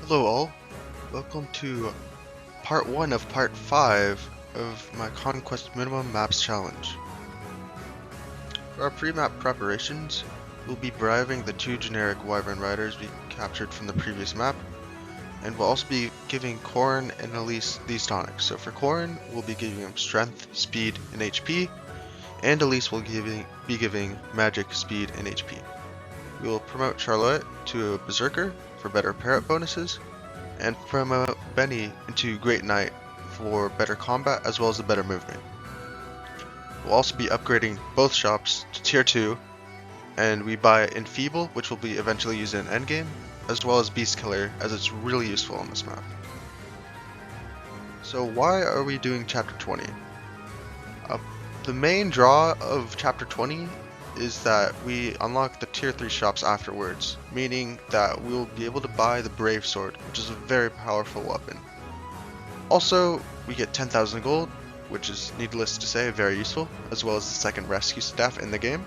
Hello all, welcome to part 1 of part 5 of my Conquest Minimum Maps Challenge. For our pre-map preparations, we'll be bribing the 2 generic Wyvern Riders we captured from the previous map, and we'll also be giving Corrin and Elise these tonics. So for Corrin, we'll be giving him Strength, Speed, and HP, and Elise will be giving Magic, Speed, and HP. We will promote Charlotte to a Berserker for better parrot bonuses, and promote Benny into Great Knight for better combat as well as a better movement. We'll also be upgrading both shops to tier 2, and we buy Enfeeble, which will be eventually used in Endgame, as well as Beast Killer, as it's really useful on this map. So why are we doing chapter 20? The main draw of chapter 20 is that we unlock the tier 3 shops afterwards, meaning that we will be able to buy the Brave Sword, which is a very powerful weapon. Also, we get 10,000 gold, which is needless to say very useful, as well as the second rescue staff in the game.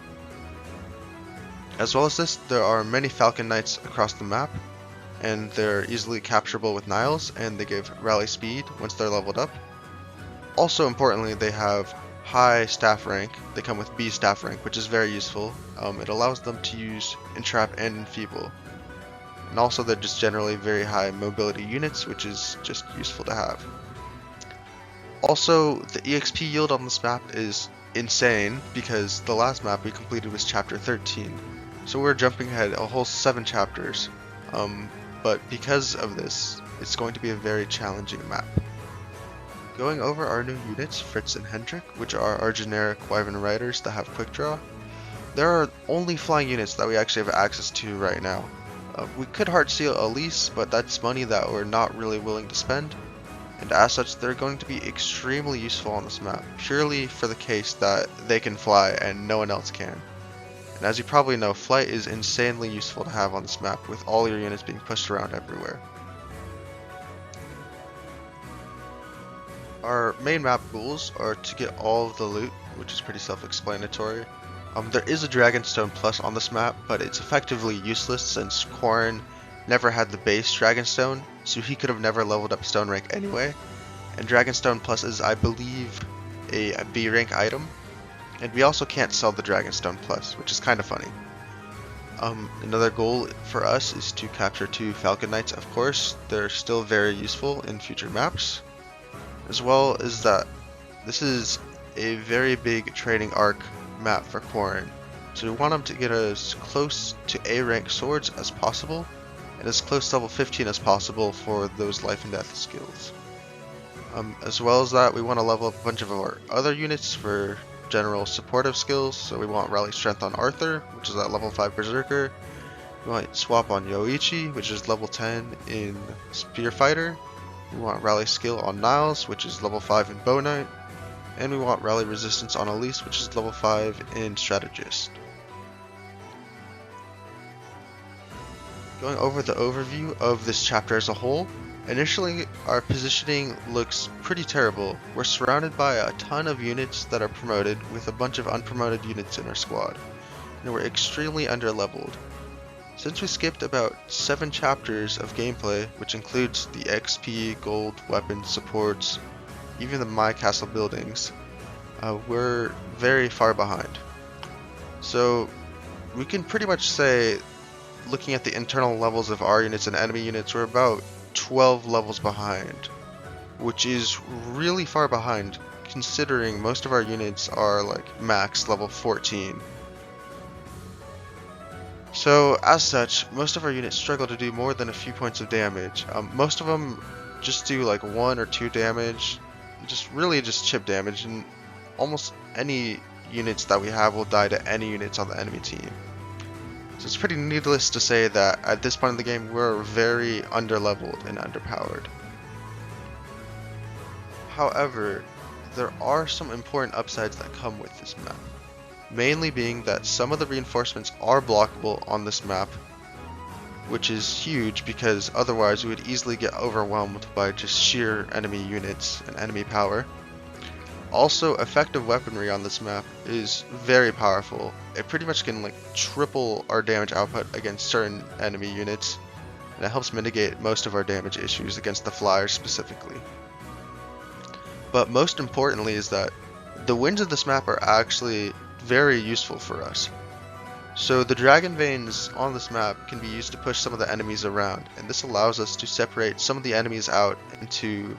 As well as this, there are many Falcon Knights across the map, and they're easily capturable with Niles, and they give rally speed once they're leveled up. Also importantly, they have high staff rank. They come with B staff rank, which is very useful. It allows them to use Entrap and Enfeeble. And also they're just generally very high mobility units, which is just useful to have. Also, the EXP yield on this map is insane, because the last map we completed was chapter 13. So we're jumping ahead a whole 7 chapters. But because of this, it's going to be a very challenging map. Going over our new units, Fritz and Hendrik, which are our generic Wyvern Riders that have quick draw. There are only flying units that we actually have access to right now. We could hard seal Elise, but that's money that we're not really willing to spend. And as such, they're going to be extremely useful on this map, purely for the case that they can fly and no one else can. And as you probably know, flight is insanely useful to have on this map, with all your units being pushed around everywhere. Our main map goals are to get all of the loot, which is pretty self-explanatory. There is a Dragonstone Plus on this map, but it's effectively useless since Corrin never had the base Dragonstone, so he could have never leveled up stone rank anyway. And Dragonstone Plus is, I believe, a B rank item. And we also can't sell the Dragonstone Plus, which is kind of funny. Another goal for us is to capture 2 Falcon Knights, of course. They're still very useful in future maps. As well as that, this is a very big training arc map for Corrin, so we want him to get as close to A rank swords as possible, and as close to level 15 as possible for those life and death skills. As well as that, we want to level up a bunch of our other units for general supportive skills, so we want Rally Strength on Arthur, which is at level 5 Berserker. We want Swap on Yoichi, which is level 10 in Spear Fighter. We want Rally Skill on Niles, which is level 5 in Bow Knight, and we want Rally Resistance on Elise, which is level 5 in Strategist. Going over the overview of this chapter as a whole, initially our positioning looks pretty terrible. We're surrounded by a ton of units that are promoted with a bunch of unpromoted units in our squad, and we're extremely underleveled. Since we skipped about 7 chapters of gameplay, which includes the XP, gold, weapons, supports, even the My Castle buildings, we're very far behind. So we can pretty much say, looking at the internal levels of our units and enemy units, we're about 12 levels behind, which is really far behind considering most of our units are like max level 14. So, as such, most of our units struggle to do more than a few points of damage. Most of them just do like 1 or 2 damage, just chip damage, and almost any units that we have will die to any units on the enemy team. So it's pretty needless to say that at this point in the game, we're very underleveled and underpowered. However, there are some important upsides that come with this map. Mainly being that some of the reinforcements are blockable on this map, which is huge because otherwise we would easily get overwhelmed by just sheer enemy units and enemy power. Also, effective weaponry on this map is very powerful. It pretty much can like triple our damage output against certain enemy units, and it helps mitigate most of our damage issues against the flyers specifically. But most importantly is that the winds of this map are actually very useful for us. So the dragon veins on this map can be used to push some of the enemies around, and this allows us to separate some of the enemies out into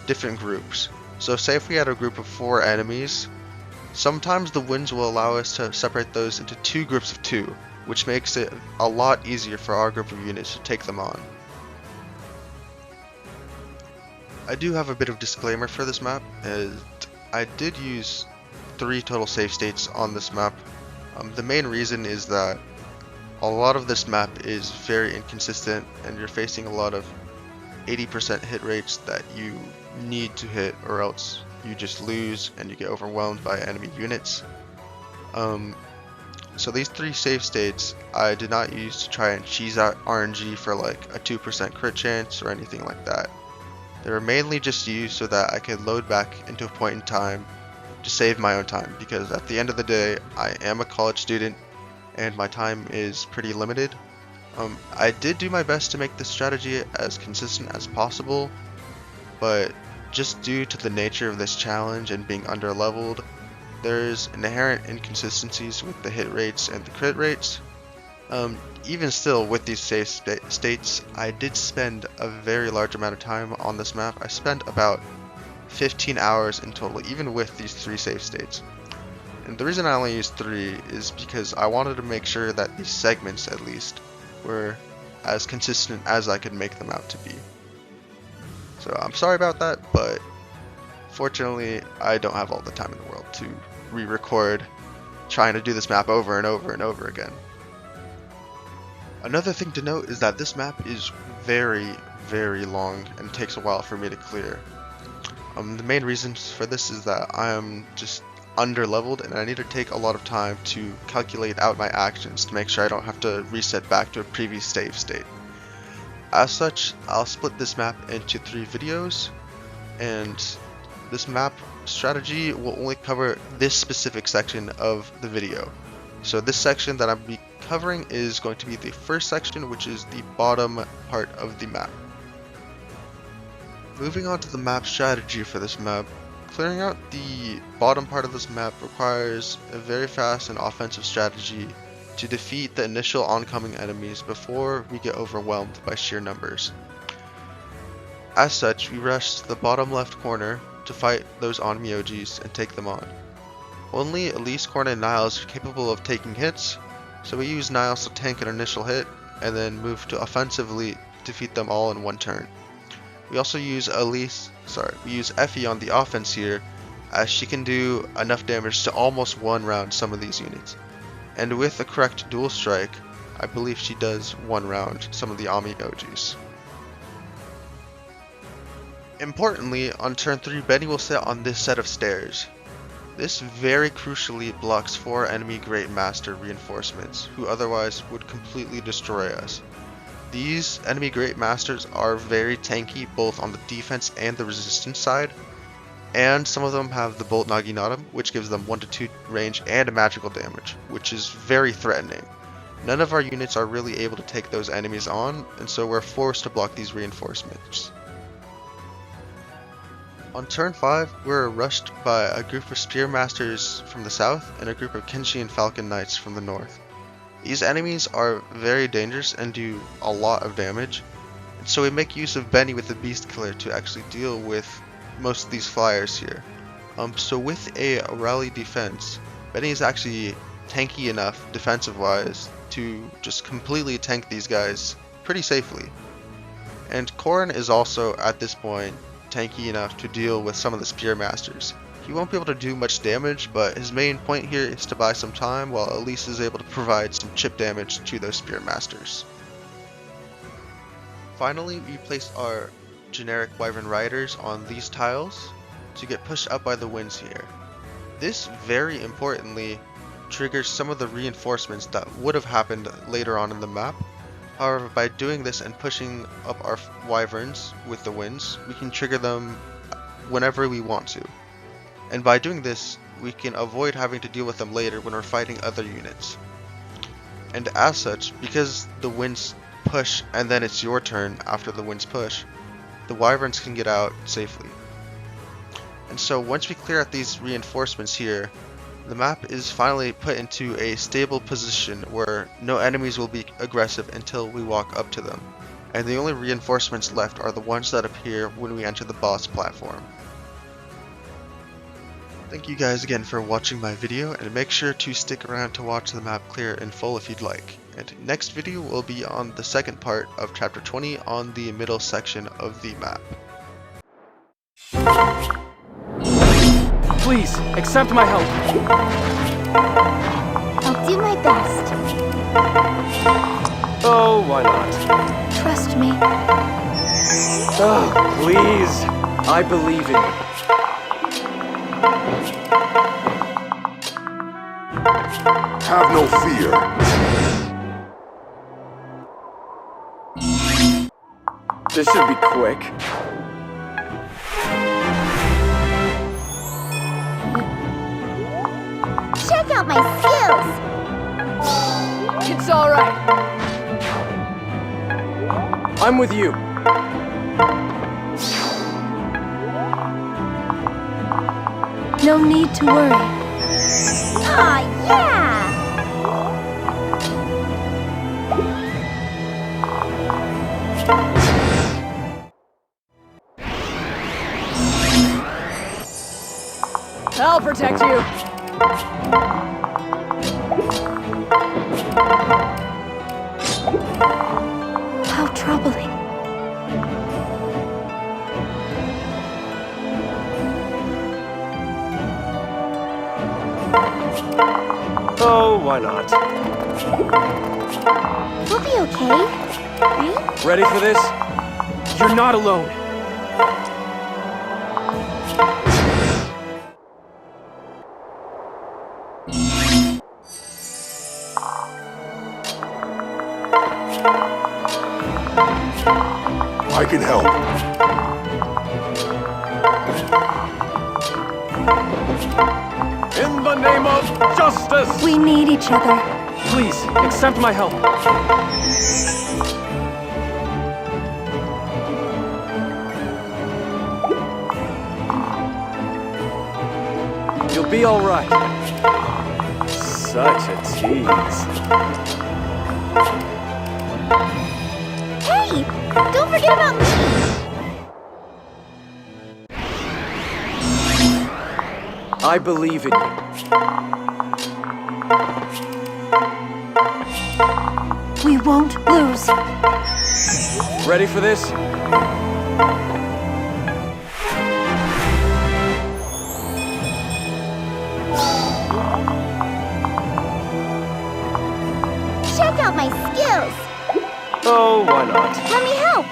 different groups. So say if we had a group of 4 enemies, sometimes the winds will allow us to separate those into 2 groups of 2, which makes it a lot easier for our group of units to take them on. I do have a bit of disclaimer for this map, as I did use 3 total save states on this map. The main reason is that a lot of this map is very inconsistent and you're facing a lot of 80% hit rates that you need to hit, or else you just lose and you get overwhelmed by enemy units. So these 3 save states I did not use to try and cheese out RNG for like a 2% crit chance or anything like that. They were mainly just used so that I could load back into a point in time to save my own time, because at the end of the day I am a college student and my time is pretty limited. I did do my best to make this strategy as consistent as possible, but just due to the nature of this challenge and being under-leveled, there's inherent inconsistencies with the hit rates and the crit rates. Even still, with these save states, I did spend a very large amount of time on this map. I spent about 15 hours in total, even with these 3 save states. And the reason I only used 3 is because I wanted to make sure that these segments, at least, were as consistent as I could make them out to be. So I'm sorry about that, but fortunately I don't have all the time in the world to re-record trying to do this map over and over and over again. Another thing to note is that this map is very, very long and takes a while for me to clear. The main reasons for this is that I am just under-leveled and I need to take a lot of time to calculate out my actions to make sure I don't have to reset back to a previous save state. As such, I'll split this map into 3 videos, and this map strategy will only cover this specific section of the video. So this section that I'll be covering is going to be the first section, which is the bottom part of the map. Moving on to the map strategy for this map, clearing out the bottom part of this map requires a very fast and offensive strategy to defeat the initial oncoming enemies before we get overwhelmed by sheer numbers. As such, we rush to the bottom left corner to fight those Onmyojis and take them on. Only Elise, Corrin, and Niles are capable of taking hits, so we use Niles to tank an initial hit and then move to offensively defeat them all in one turn. We also use Effie on the offense here, as she can do enough damage to almost one-round some of these units. And with the correct dual strike, I believe she does one-round some of the Onmyojis. Importantly, on turn 3, Benny will sit on this set of stairs. This very crucially blocks 4 enemy Great Master reinforcements, who otherwise would completely destroy us. These enemy Great Masters are very tanky both on the defense and the resistance side, and some of them have the Bolt Naginatum, which gives them 1 to 2 range and magical damage, which is very threatening. None of our units are really able to take those enemies on, and so we're forced to block these reinforcements. On turn 5, we're rushed by a group of Spearmasters from the south and a group of Kenshi and Falcon Knights from the north. These enemies are very dangerous and do a lot of damage, and so we make use of Benny with the Beast Killer to actually deal with most of these flyers here. So with a rally defense, Benny is actually tanky enough defensive wise to just completely tank these guys pretty safely. And Corrin is also at this point tanky enough to deal with some of the Spearmasters. He won't be able to do much damage, but his main point here is to buy some time while Elise is able to provide some chip damage to those Spearmasters. Finally, we place our generic Wyvern Riders on these tiles to get pushed up by the winds here. This very importantly triggers some of the reinforcements that would have happened later on in the map. However, by doing this and pushing up our Wyverns with the winds, we can trigger them whenever we want to. And by doing this, we can avoid having to deal with them later when we're fighting other units. And as such, because the winds push and then it's your turn after the winds push, the wyverns can get out safely. And so once we clear out these reinforcements here, the map is finally put into a stable position where no enemies will be aggressive until we walk up to them. And the only reinforcements left are the ones that appear when we enter the boss platform. Thank you guys again for watching my video, and make sure to stick around to watch the map clear in full if you'd like. And next video will be on the second part of chapter 20 on the middle section of the map. Please, accept my help. I'll do my best. Oh, why not? Trust me. Oh, please. I believe in you. Have no fear. This should be quick. Check out my skills! It's alright. I'm with you. No need to worry. Aw, yeah! I'll protect you. How troubling. Oh, why not? We'll be okay, right? Ready for this? You're not alone. I can help. In the name of justice! We need each other. Please, accept my help. You'll be all right. Such a tease. Hey! Don't forget about me! I believe in you. We won't lose. Ready for this? Check out my skills! Oh, why not? Let me help!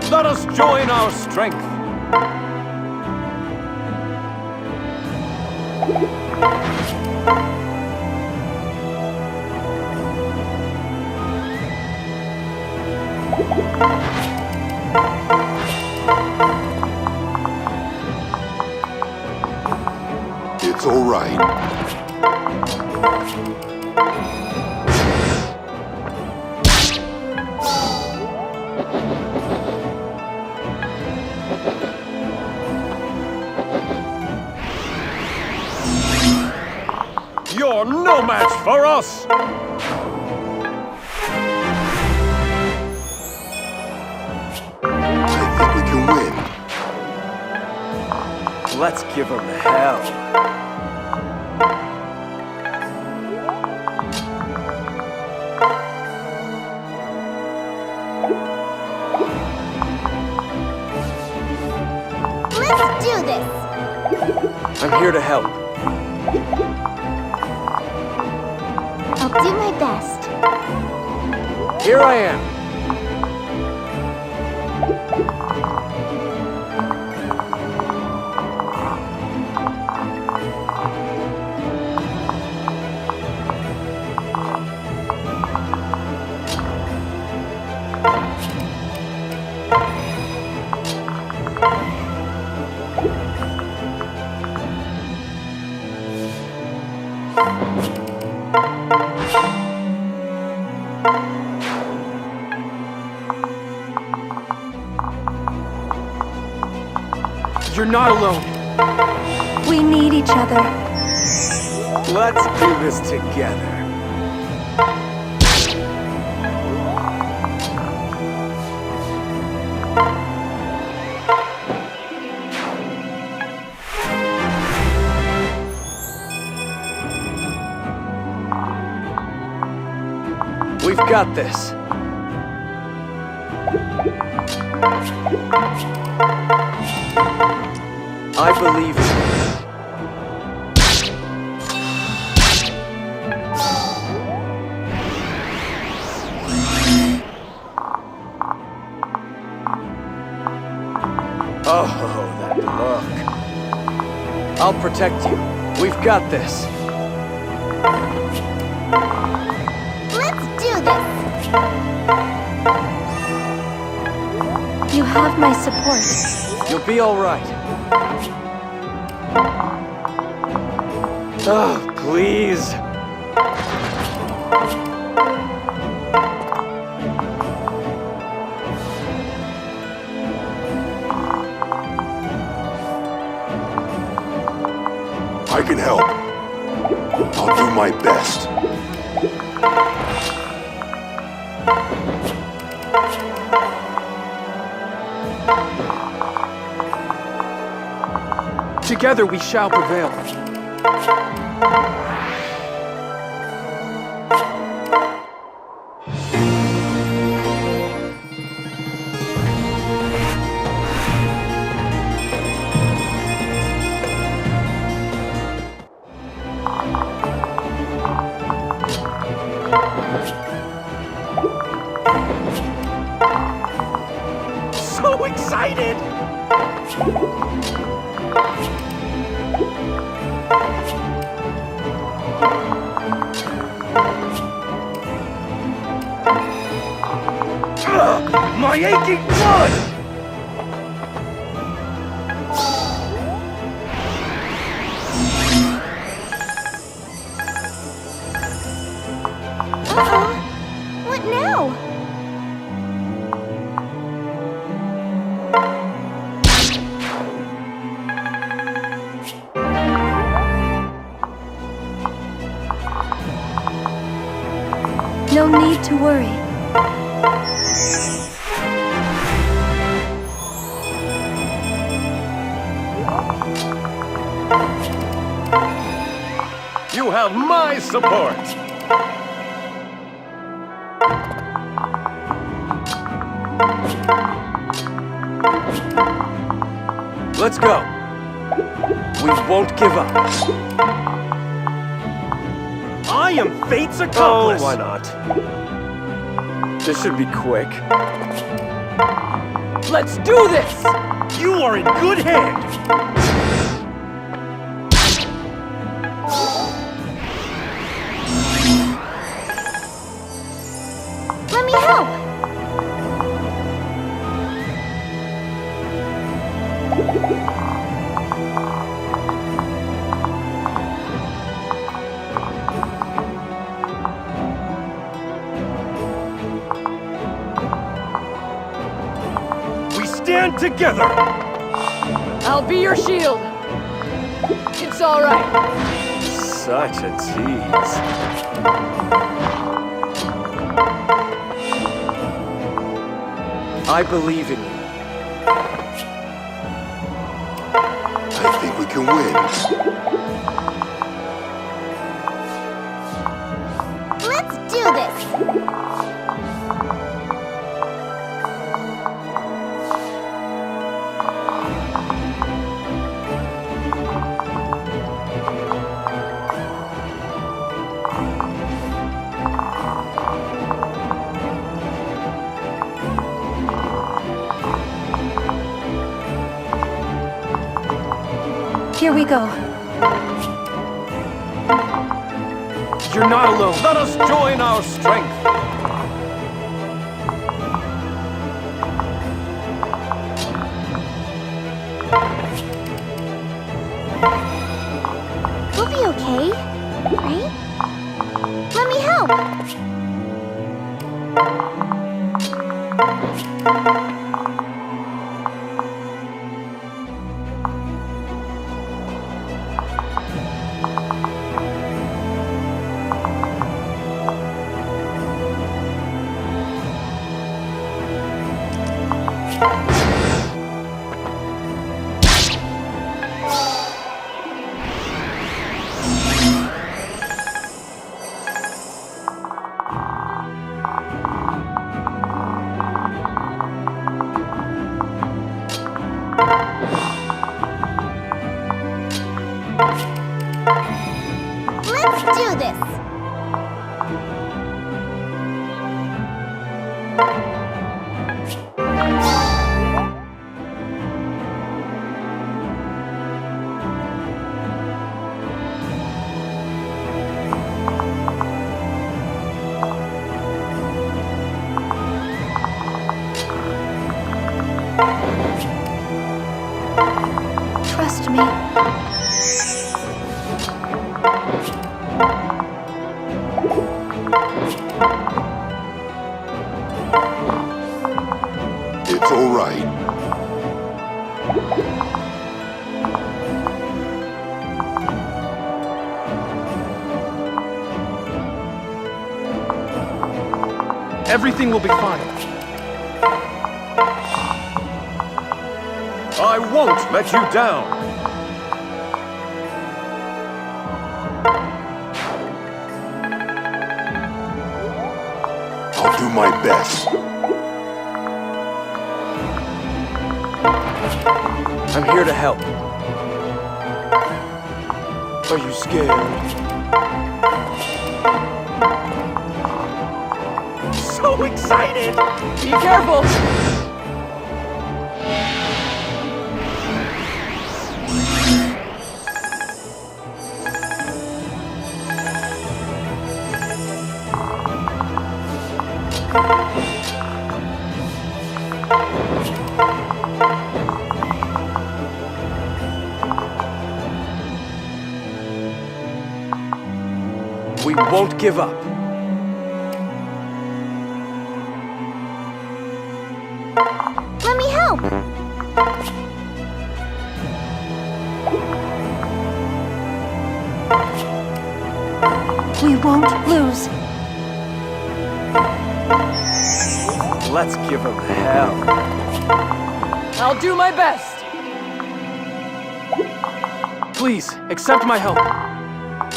Let us join our strength. It's all right. You're no match for us! I think we can win. Let's give him hell. Let's do this! I'm here to help. I'll do my best. Here I am. You're not alone. We need each other. Let's do this together. We've got this. I believe in you. Oh, that look. I'll protect you. We've got this. Let's do this. You have my support. You'll be all right. Oh, please. I can help. I'll do my best. Together we shall prevail. So excited! My aching blood! Uh-oh. What now? No need to worry. You have my support! Let's go. We won't give up. I am Fate's accomplice! Oh, why not? This should be quick. Let's do this! You are in good hands! Let me help. Stand together! I'll be your shield. It's all right. Such a tease. I believe in you. I think we can win. Let's do this. Here we go. You're not alone. Let us join our strength. We'll be okay, right? Let's do this! Trust me. It's all right. Everything will be fine. I won't let you down! I'll do my best. I'm here to help. Are you scared? So excited! Be careful! We won't give up. Let me help! We won't lose. Let's give him hell. I'll do my best! Please, accept my help.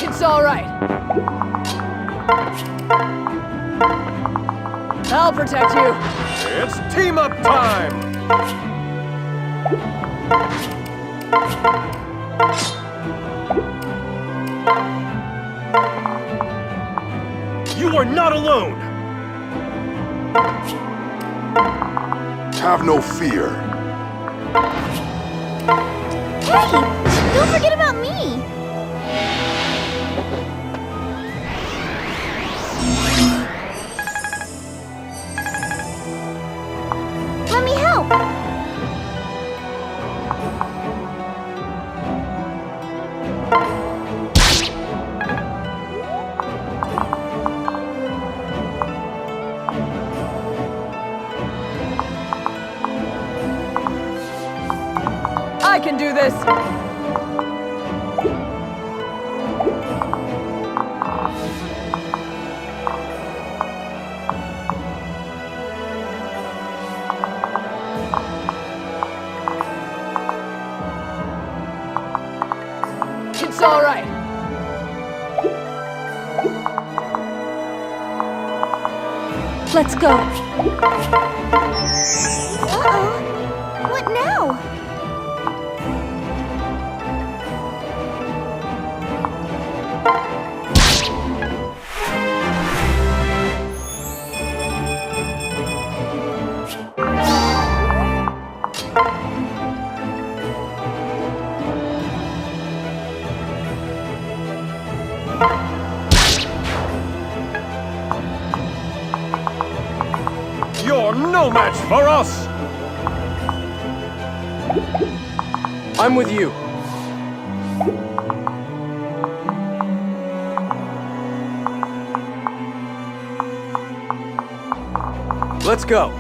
It's alright. I'll protect you. It's team-up time! You are not alone! Have no fear. Hey! Don't forget about me! Let me help! I can do this! It's alright. Let's go. Uh-oh. What now? You're no match for us! I'm with you. Let's go.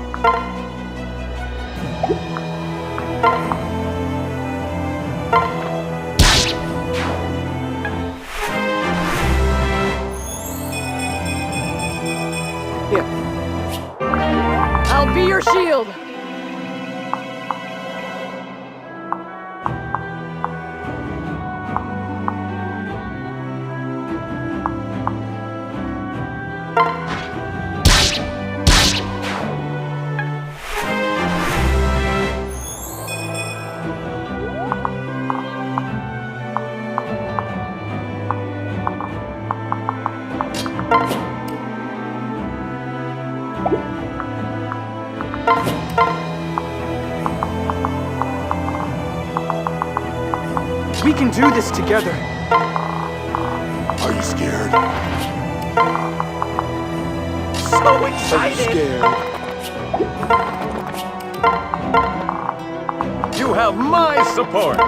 your shield! We can do this together. Are you scared? So excited! Scared. You have my support!